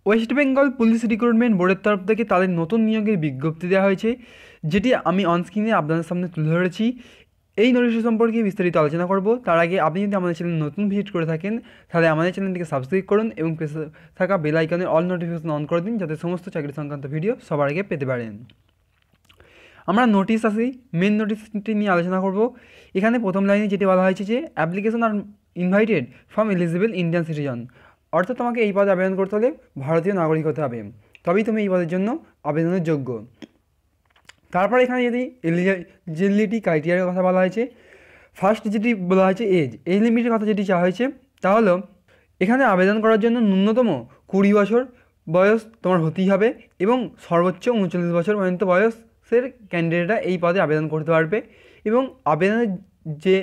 West Bengal police recruitment বোর্ডের তরফ থেকে তাদের নতুন নিয়োগের বিজ্ঞপ্তি দেওয়া হয়েছে, যেটি আমি অনস্ক্রিনে আপনাদের সামনে তুলে ধরেছি। এই নোটিশ সম্পর্কে বিস্তারিত আলোচনা করব। তার আগে আপনি যদি আমাদের চ্যানেল নতুন ভিজিট করে থাকেন তাহলে আমাদের চ্যানেলটিকে সাবস্ক্রাইব করুন এবং পাশে থাকা বেল আইকনে অল নোটিফিকেশন অন করে দিন, যাতে সমস্ত চাকরি সংক্রান্ত ভিডিও সবার আগে পেতে পারেন। আমরা নোটিশ আসি, মেন নোটিশটি নিয়ে আলোচনা করব। এখানে প্রথম লাইনে যেটি বলা হয়েছে যে application are invited from eligible Indian citizen, অর্থাৎ তোমাকে এই পদে আবেদন করতে হলে ভারতীয় নাগরিক হতে হবে, তবেই তুমি এই পদের জন্য আবেদনের যোগ্য। তারপর এখানে যদি এলিজিবিলিটি ক্রাইটেরিয়ার কথা বলা হয়েছে, ফার্স্ট যেটি বলা হয়েছে এজ লিমিটের কথা যেটি চাওয়া হয়েছে তা হলো এখানে আবেদন করার জন্য ন্যূনতম 20 বছর বয়স তোমার হতেই হবে এবং সর্বোচ্চ 39 বছর পর্যন্ত বয়সের ক্যান্ডিডেটরা এই পদে আবেদন করতে পারবে। এবং আবেদনের যে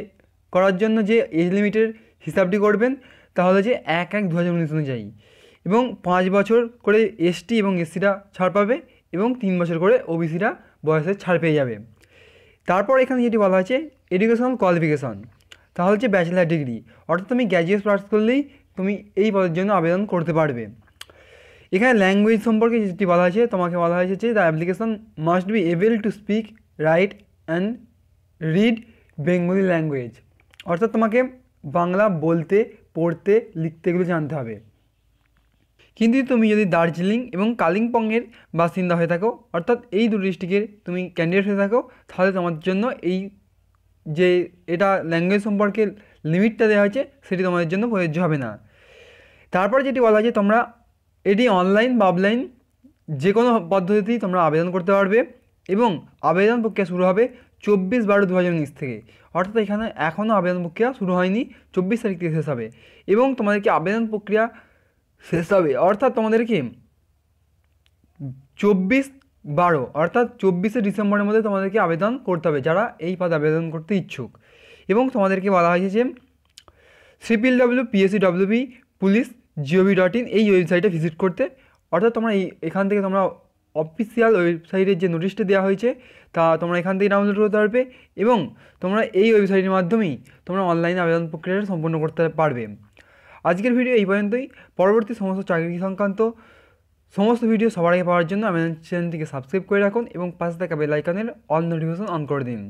করার জন্য যে এজ লিমিটের হিসাবটি করবেন তাহলে যে 1/1/2019 অনুযায়ী, এবং 5 বছর করে এসটি এবং এসসিরা ছাড় পাবে এবং 3 বছর করে ওবিসিরা বয়সের ছাড় পেয়ে যাবে। তারপর এখানে যেটি বলা হয়েছে এডুকেশনাল কোয়ালিফিকেশন, তাহলে হচ্ছে ব্যাচেলার ডিগ্রি, অর্থাৎ তুমি গ্র্যাজুয়েট পাস করলেই তুমি এই পদের জন্য আবেদন করতে পারবে। এখানে ল্যাঙ্গুয়েজ সম্পর্কে যেটি বলা হয়েছে, তোমাকে বলা হয়েছে যে the application must be able to speak, right and read Bengali language, অর্থাৎ তোমাকে বাংলা বলতে, পড়তে, লিখতে এগুলো জানতে হবে। কিন্তু তুমি যদি দার্জিলিং এবং কালিম্পংয়ের বাসিন্দা হয়ে থাকো, অর্থাৎ এই দুটো ডিস্ট্রিক্টের তুমি ক্যান্ডিডেট হয়ে থাকো, তাহলে তোমার জন্য এই যে এটা ল্যাঙ্গুয়েজ সম্পর্কে লিমিটটা দেওয়া হয়েছে সেটি তোমাদের জন্য প্রযোজ্য হবে না। তারপর যেটি বলা হয়েছে তোমরা এটি অনলাইন বা অফলাইন যে কোনো পদ্ধতিতেই তোমরা আবেদন করতে পারবে এবং আবেদন প্রক্রিয়া শুরু হবে 24/12/2019 থেকে, অর্থাৎ এখানে এখনও আবেদন প্রক্রিয়া শুরু হয়নি, 24 তারিখ থেকে শেষ হবে। এবং তোমাদেরকে আবেদন প্রক্রিয়া শেষ হবে অর্থাৎ তোমাদেরকে 24/12 অর্থাৎ 24শে ডিসেম্বরের মধ্যে তোমাদেরকে আবেদন করতে হবে যারা এই পদে আবেদন করতে ইচ্ছুক। এবং তোমাদেরকে বলা হয়েছে যে www.pscwb police.gov.in এই ওয়েবসাইটে ভিজিট করতে, অর্থাৎ তোমরা এখান থেকে তোমরা অফিসিয়াল ওয়েবসাইটের যে নোটিশটি দেওয়া হয়েছে তা তোমরা এখান থেকে ডাউনলোড করতে পারবে এবং তোমরা এই ওয়েবসাইটের মাধ্যমেই তোমরা অনলাইনে আবেদন প্রক্রিয়াটা সম্পন্ন করতে পারবে। আজকের ভিডিও এই পর্যন্তই। পরবর্তী সমস্ত চাকরি সংক্রান্ত সমস্ত ভিডিও সবার আগে পাওয়ার জন্য আমাদের চ্যানেলটিকে সাবস্ক্রাইব করে রাখুন এবং পাশে থাকা বেল আইকনের অল নোটিফিকেশন অন করে দিন।